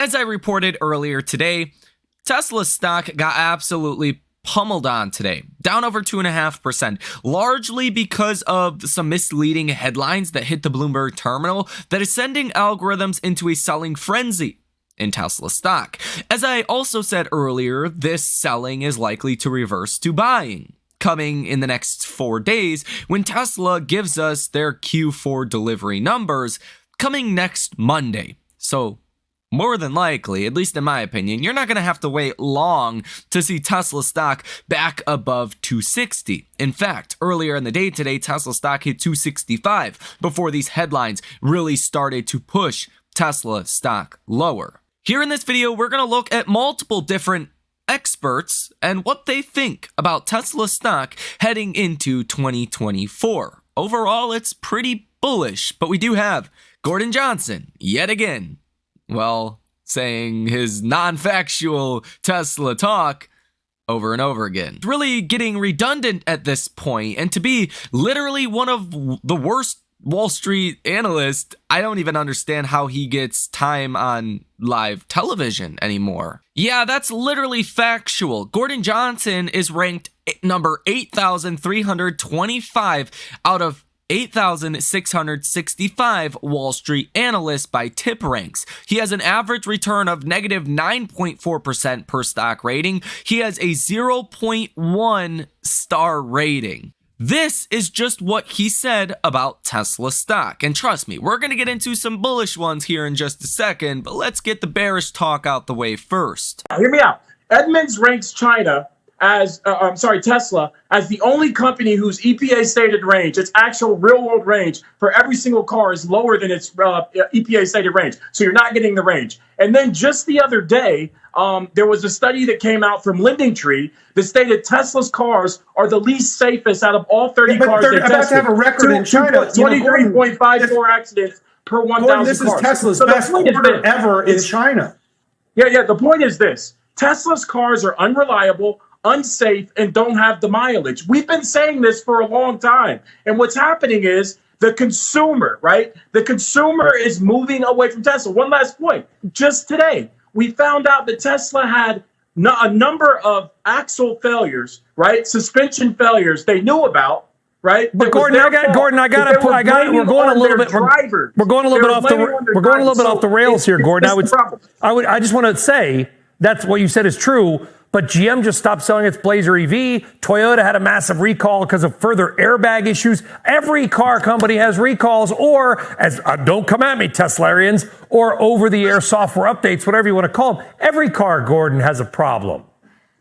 As I reported earlier today, Tesla stock got absolutely pummeled on today, down over 2.5%, largely because of some misleading headlines that hit the Bloomberg terminal that is sending algorithms into a selling frenzy in Tesla stock. As I also said earlier, this selling is likely to reverse to buying, coming in the next 4 days when Tesla gives us their Q4 delivery numbers coming next Monday. So more than likely, at least in my opinion, you're not going to have to wait long to see Tesla stock back above 260. In fact, earlier in the day today, Tesla stock hit 265 before these headlines really started to push Tesla stock lower. Here in this video, we're going to look at multiple different experts and what they think about Tesla stock heading into 2024. Overall, it's pretty bullish, but we do have Gordon Johnson yet again, well, saying his non-factual Tesla talk over and over again. It's really getting redundant at this point, and to be literally one of the worst Wall Street analysts, I don't even understand how he gets time on live television anymore. Yeah, that's literally factual. Gordon Johnson is ranked number 8,325 out of 8,665 Wall Street analysts by tip ranks. He has an average return of negative 9.4% per stock rating. He has a 0.1 star rating. This is just what he said about Tesla stock. And trust me, we're going to get into some bullish ones here in just a second, but let's get the bearish talk out the way first. Hear me out. Edmunds ranks Tesla as the only company whose EPA stated range, its actual real world range for every single car is lower than its EPA stated range. So you're not getting the range. And then just the other day, there was a study that came out from LendingTree that stated Tesla's cars are the least safest out of all 30 cars they tested. They're about to have a record in China. 23.54 accidents per 1,000 cars. This is Tesla's best quarter ever in China. Yeah. The point is this. Tesla's cars are unreliable, unsafe, and don't have the mileage. We've been saying this for a long time. And what's happening is the consumer, right? The consumer is moving away from Tesla. One last point. Just today, we found out that Tesla had a number of axle failures, right? Suspension failures they knew about, right? But Gordon, we're going a little bit off the rails here, Gordon. I just want to say that's what you said is true. But GM just stopped selling its Blazer EV. Toyota had a massive recall because of further airbag issues. Every car company has recalls, or don't come at me, Teslarians, or over-the-air software updates, whatever you want to call them. Every car, Gordon, has a problem.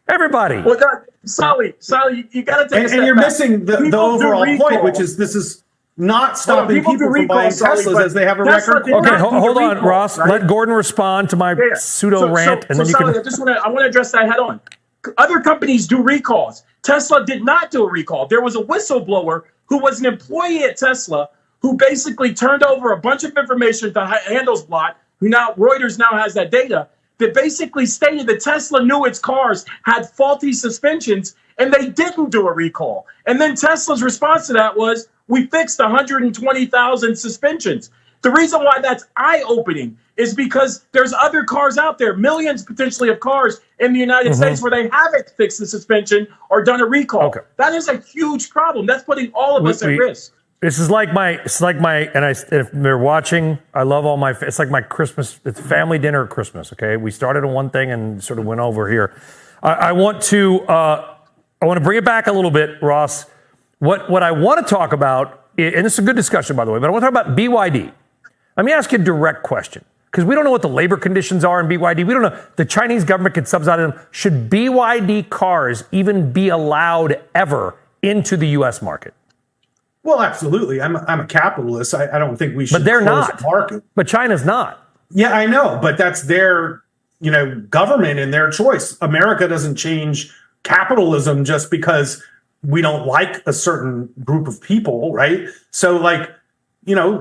Everybody. Well, Sally, you got to take a step and you're back. missing the overall point, which is this is not stopping people from buying Teslas as they have a record. Okay, hold on, Ross. Right? Let Gordon respond to my pseudo rant, and then you can. I want to address that head on. Other companies do recalls. Tesla did not do a recall. There was a whistleblower who was an employee at Tesla who basically turned over a bunch of information to Handelsblatt, Reuters now has that data, that basically stated that Tesla knew its cars had faulty suspensions and they didn't do a recall. And then Tesla's response to that was, we fixed 120,000 suspensions. The reason why that's eye-opening is because there's other cars out there, millions potentially of cars in the United States where they haven't fixed the suspension or done a recall. Okay. That is a huge problem. That's putting all of us at risk. This is like if they're watching, I love it's like my Christmas, it's family dinner at Christmas, okay? We started on one thing and sort of went over here. I want to bring it back a little bit, Ross. What I want to talk about, and this is a good discussion, by the way, but I want to talk about BYD. Let me ask you a direct question, because we don't know what the labor conditions are in BYD. We don't know. The Chinese government could subsidize them. Should BYD cars even be allowed ever into the U.S. market? Well, absolutely. I'm a capitalist. I don't think we should. But they're close not. The market. But China's not. Yeah, I know. But that's their, government and their choice. America doesn't change capitalism just because we don't like a certain group of people, right? So,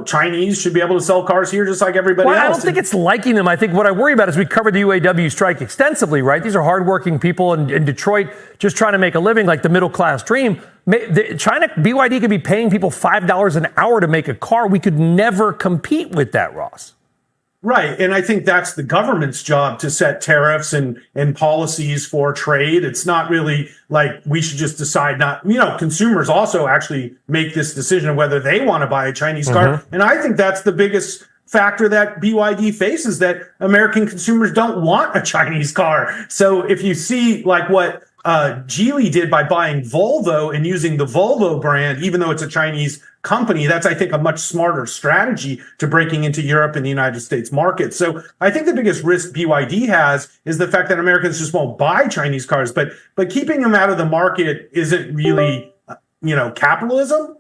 Chinese should be able to sell cars here just like everybody else. I don't think it's liking them. I think what I worry about is we covered the UAW strike extensively, right? These are hardworking people in Detroit just trying to make a living, like the middle class dream. BYD could be paying people $5 an hour to make a car. We could never compete with that, Ross. Right. And I think that's the government's job to set tariffs and policies for trade. It's not really like we should just decide not, consumers also actually make this decision of whether they want to buy a Chinese car. And I think that's the biggest factor that BYD faces, that American consumers don't want a Chinese car. So if you see like what Geely did by buying Volvo and using the Volvo brand, even though it's a Chinese company, that's, I think, a much smarter strategy to breaking into Europe and the United States market. So I think the biggest risk BYD has is the fact that Americans just won't buy Chinese cars, but keeping them out of the market isn't really, capitalism.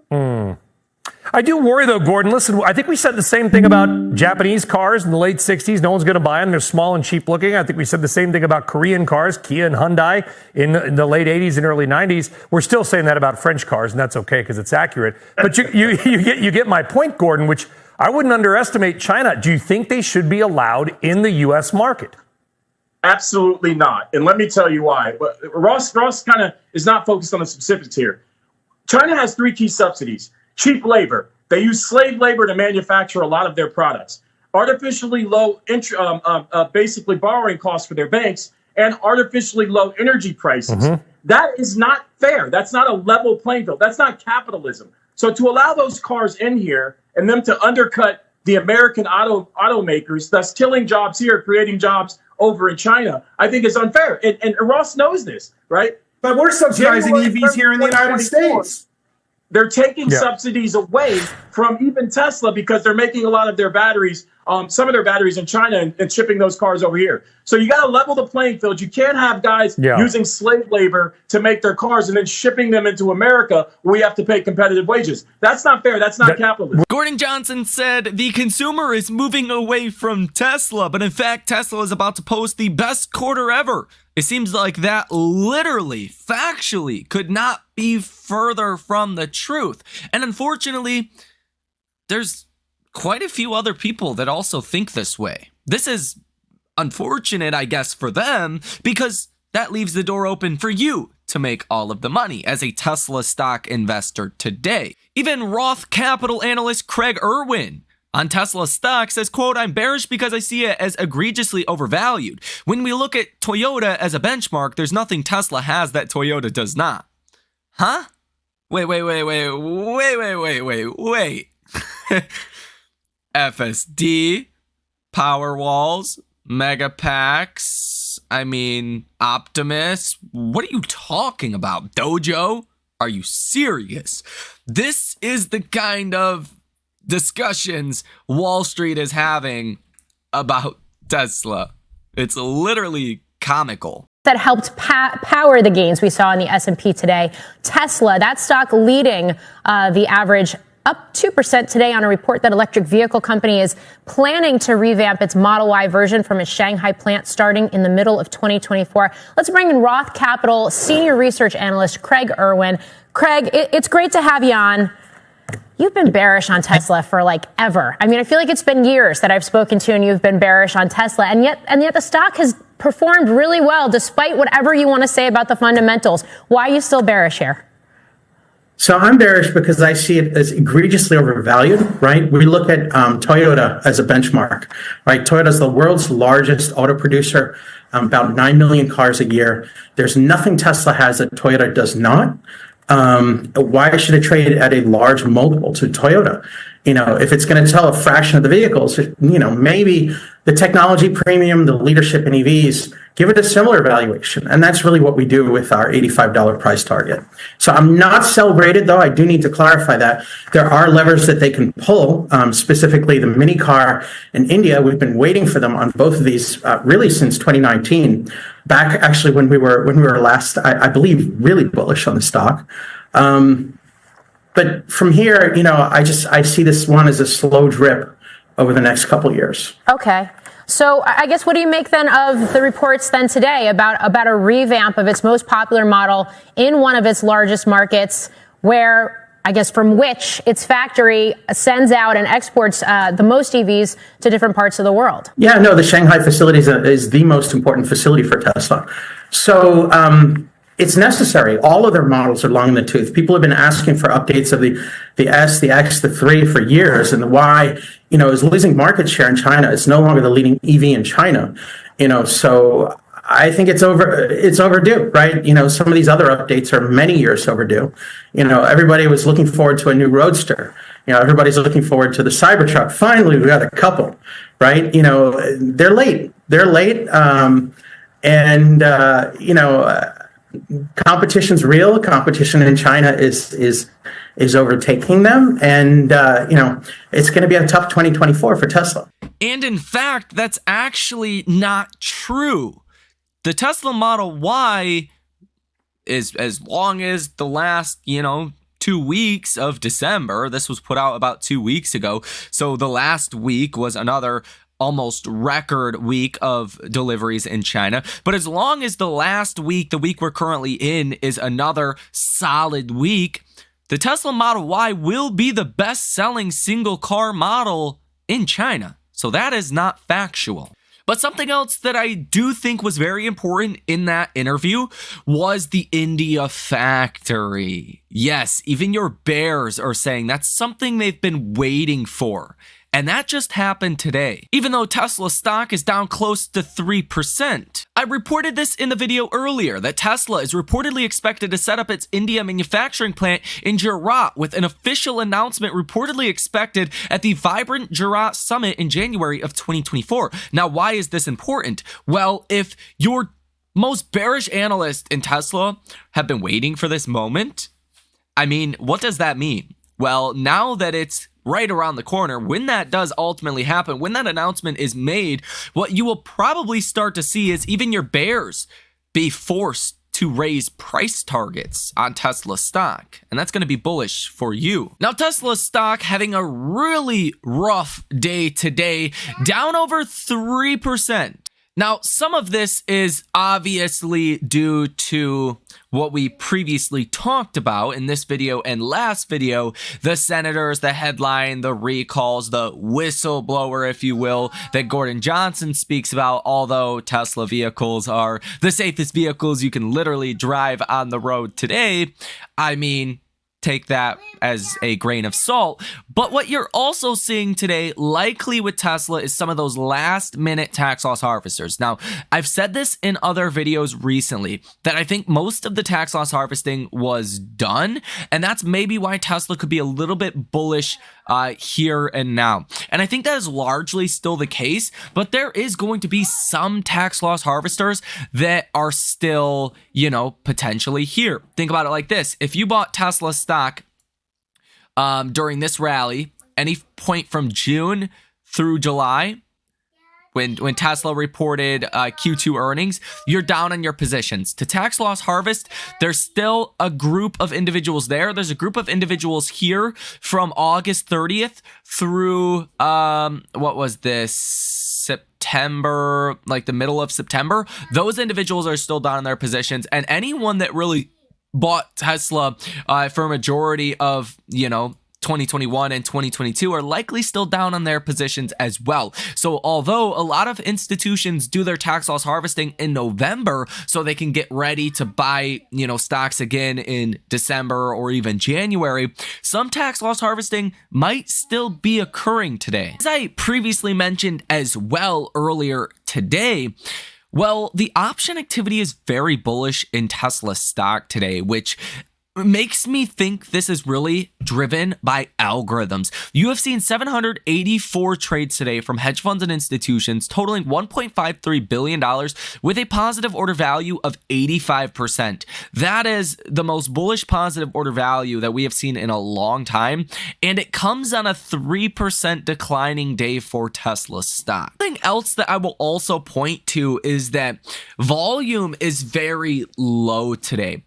I do worry, though, Gordon. Listen, I think we said the same thing about Japanese cars in the late 60s. No one's going to buy them. They're small and cheap looking. I think we said the same thing about Korean cars, Kia and Hyundai, in the late 80s and early 90s. We're still saying that about French cars, and that's okay because it's accurate. But you get my point, Gordon, which I wouldn't underestimate China. Do you think they should be allowed in the U.S. market? Absolutely not. And let me tell you why. Ross kind of is not focused on the specifics here. China has 3 key subsidies. Cheap labor. They use slave labor to manufacture a lot of their products. Artificially low, basically borrowing costs for their banks, and artificially low energy prices. That is not fair. That's not a level playing field. That's not capitalism. So to allow those cars in here and them to undercut the American automakers, thus killing jobs here, creating jobs over in China, I think is unfair. And Ross knows this, right? But we're subsidizing EVs here in the United States. They're taking subsidies away from even Tesla because they're making a lot of their batteries, some of their batteries in China and shipping those cars over here. So you got to level the playing field. You can't have guys using slave labor to make their cars and then shipping them into America where we have to pay competitive wages. That's not fair. That's not capitalism. Gordon Johnson said the consumer is moving away from Tesla, but in fact, Tesla is about to post the best quarter ever. It seems like that literally, factually, could not be further from the truth. And unfortunately, there's quite a few other people that also think this way. This is unfortunate, I guess, for them, because that leaves the door open for you to make all of the money as a Tesla stock investor today. Even Roth Capital analyst Craig Irwin on Tesla stock says, quote, "I'm bearish because I see it as egregiously overvalued. When we look at Toyota as a benchmark, there's nothing Tesla has that Toyota does not." Huh? Wait. FSD, Powerwalls, Megapacks, Optimus. What are you talking about? Dojo? Are you serious? This is the kind of discussions Wall Street is having about Tesla. It's literally comical. That helped power the gains we saw in the S&P today. Tesla, that stock leading the average up 2% today on a report that electric vehicle company is planning to revamp its Model Y version from its Shanghai plant starting in the middle of 2024. Let's bring in Roth Capital senior research analyst Craig Irwin. Craig, it's great to have you on. You've been bearish on Tesla for ever. I feel like it's been years that I've spoken to you and you've been bearish on Tesla. And yet the stock has performed really well despite whatever you want to say about the fundamentals. Why are you still bearish here? So I'm bearish because I see it as egregiously overvalued, right? We look at Toyota as a benchmark, right? Toyota is the world's largest auto producer, about 9 million cars a year. There's nothing Tesla has that Toyota does not. Why should it trade at a large multiple to Toyota? If it's going to sell a fraction of the vehicles, maybe the technology premium, the leadership in EVs, give it a similar valuation. And that's really what we do with our $85 price target. So I'm not celebrated, though. I do need to clarify that. There are levers that they can pull, specifically the mini car in India. We've been waiting for them on both of these really since 2019. Back actually when we were last, I believe, really bullish on the stock. But from here, I see this one as a slow drip over the next couple of years. Okay. So I guess what do you make then of the reports then today about a revamp of its most popular model in one of its largest markets where, I guess, from which its factory sends out and exports the most EVs to different parts of the world? Yeah, no, the Shanghai facility is the most important facility for Tesla. So it's necessary. All of their models are long in the tooth. People have been asking for updates of the S, the X, the 3 for years, and the Y, is losing market share in China. It's no longer the leading EV in China, so I think it's overdue, right? Some of these other updates are many years overdue. Everybody was looking forward to a new Roadster. Everybody's looking forward to the Cybertruck. Finally, we got a couple, right? They're late. Competition's real. Competition in China is overtaking them, and it's going to be a tough 2024 for Tesla. And in fact, that's actually not true. The Tesla Model Y is as long as the last, 2 weeks of December. This was put out about 2 weeks ago. So the last week was another almost record week of deliveries in China. But as long as the last week, the week we're currently in, is another solid week, the Tesla Model Y will be the best-selling single car model in China. So that is not factual. But something else that I do think was very important in that interview was the India factory. Yes, even your bears are saying that's something they've been waiting for. And that just happened today, even though Tesla stock is down close to 3%. I reported this in the video earlier that Tesla is reportedly expected to set up its India manufacturing plant in Gujarat, with an official announcement reportedly expected at the Vibrant Gujarat Summit in January of 2024. Now, why is this important? Well, if your most bearish analysts in Tesla have been waiting for this moment, what does that mean? Well, now that it's right around the corner, when that does ultimately happen, when that announcement is made, what you will probably start to see is even your bears be forced to raise price targets on Tesla stock. And that's going to be bullish for you. Now, Tesla stock having a really rough day today, down over 3%. Now, some of this is obviously due to what we previously talked about in this video and last video, the senators, the headline, the recalls, the whistleblower, if you will, that Gordon Johnson speaks about, although Tesla vehicles are the safest vehicles you can literally drive on the road today. Take that as a grain of salt. But what you're also seeing today, likely with Tesla, is some of those last minute tax loss harvesters. Now, I've said this in other videos recently, that I think most of the tax loss harvesting was done. And that's maybe why Tesla could be a little bit bullish here and now. And I think that is largely still the case, but there is going to be some tax loss harvesters that are still, potentially here. Think about it like this. If you bought Tesla stock during this rally, any point from June through July, when Tesla reported Q2 earnings, you're down on your positions. To tax loss harvest, there's still a group of individuals there. There's a group of individuals here from August 30th through, September, like the middle of September. Those individuals are still down in their positions. And anyone that really bought Tesla for a majority of, 2021 and 2022 are likely still down on their positions as well. So although a lot of institutions do their tax loss harvesting in November so they can get ready to buy, stocks again in December or even January, some tax loss harvesting might still be occurring today. As I previously mentioned as well earlier today, well, the option activity is very bullish in Tesla stock today, which makes me think this is really driven by algorithms. You have seen 784 trades today from hedge funds and institutions totaling $1.53 billion with a positive order value of 85%. That is the most bullish positive order value that we have seen in a long time, and it comes on a 3% declining day for Tesla stock. Something else that I will also point to is that volume is very low today.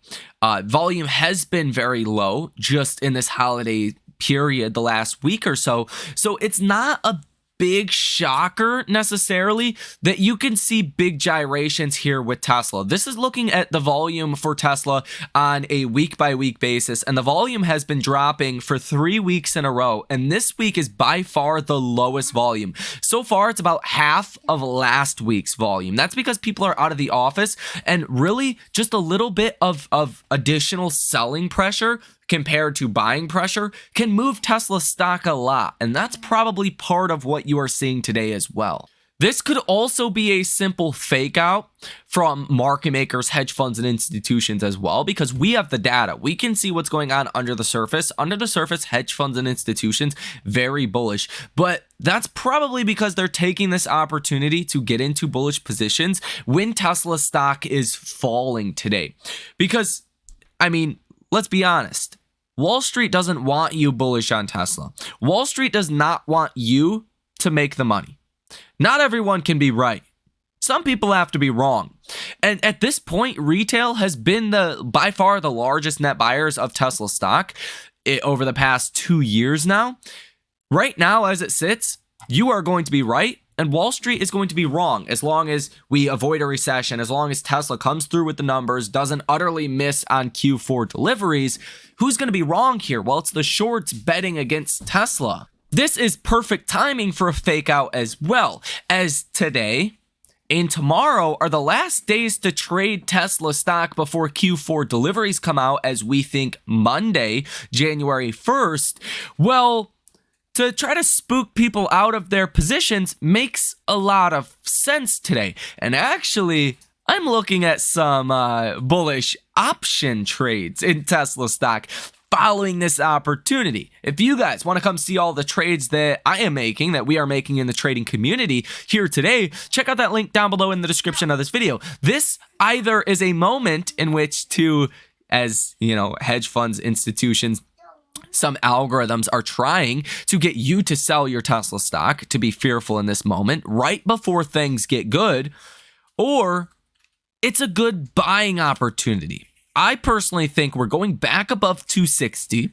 Volume has been very low just in this holiday period, the last week or so. So it's not a big shocker necessarily that you can see big gyrations here with Tesla. This is looking at the volume for Tesla on a week by week basis, and the volume has been dropping for 3 weeks in a row, and this week is by far the lowest volume. So far, it's about half of last week's volume. That's because people are out of the office, and really just a little bit of additional selling pressure compared to buying pressure can move Tesla stock a lot, and that's probably part of what you are seeing today as well. This could also be a simple fake out from market makers, hedge funds, and institutions as well, because we have the data. We can see what's going on under the surface. Under the surface, hedge funds and institutions, very bullish. But that's probably because they're taking this opportunity to get into bullish positions when Tesla stock is falling today. Because, I mean, let's be honest. Wall Street doesn't want you bullish on Tesla. Wall Street does not want you to make the money. Not everyone can be right. Some people have to be wrong. And at this point, retail has been by far the largest net buyers of Tesla stock over the past 2 years now. Right now, as it sits, you are going to be right, and Wall Street is going to be wrong as long as we avoid a recession, as long as Tesla comes through with the numbers, doesn't utterly miss on Q4 deliveries. Who's going to be wrong here? Well, it's the shorts betting against Tesla. This is perfect timing for a fake out as well, as today and tomorrow are the last days to trade Tesla stock before Q4 deliveries come out, as we think Monday, January 1st. Well, to try to spook people out of their positions makes a lot of sense today. And actually, I'm looking at some bullish option trades in Tesla stock following this opportunity. If you guys want to come see all the trades that I am making, that we are making in the trading community here today, check out that link down below in the description of this video. This either is a moment in which to, as you know, hedge funds, institutions, some algorithms are trying to get you to sell your Tesla stock, to be fearful in this moment right before things get good, or it's a good buying opportunity. I personally think we're going back above 260.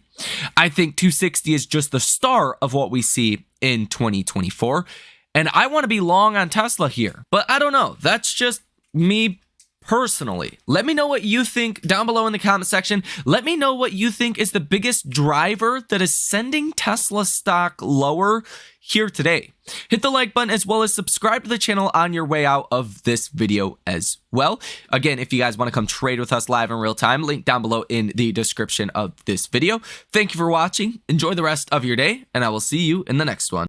I think 260 is just the start of what we see in 2024. And I want to be long on Tesla here. But I don't know. That's just me personally. Let me know what you think down below in the comment section. Let me know what you think is the biggest driver that is sending Tesla stock lower here today. Hit the like button as well as subscribe to the channel on your way out of this video as well. Again, if you guys want to come trade with us live in real time, link down below in the description of this video. Thank you for watching. Enjoy the rest of your day, and I will see you in the next one.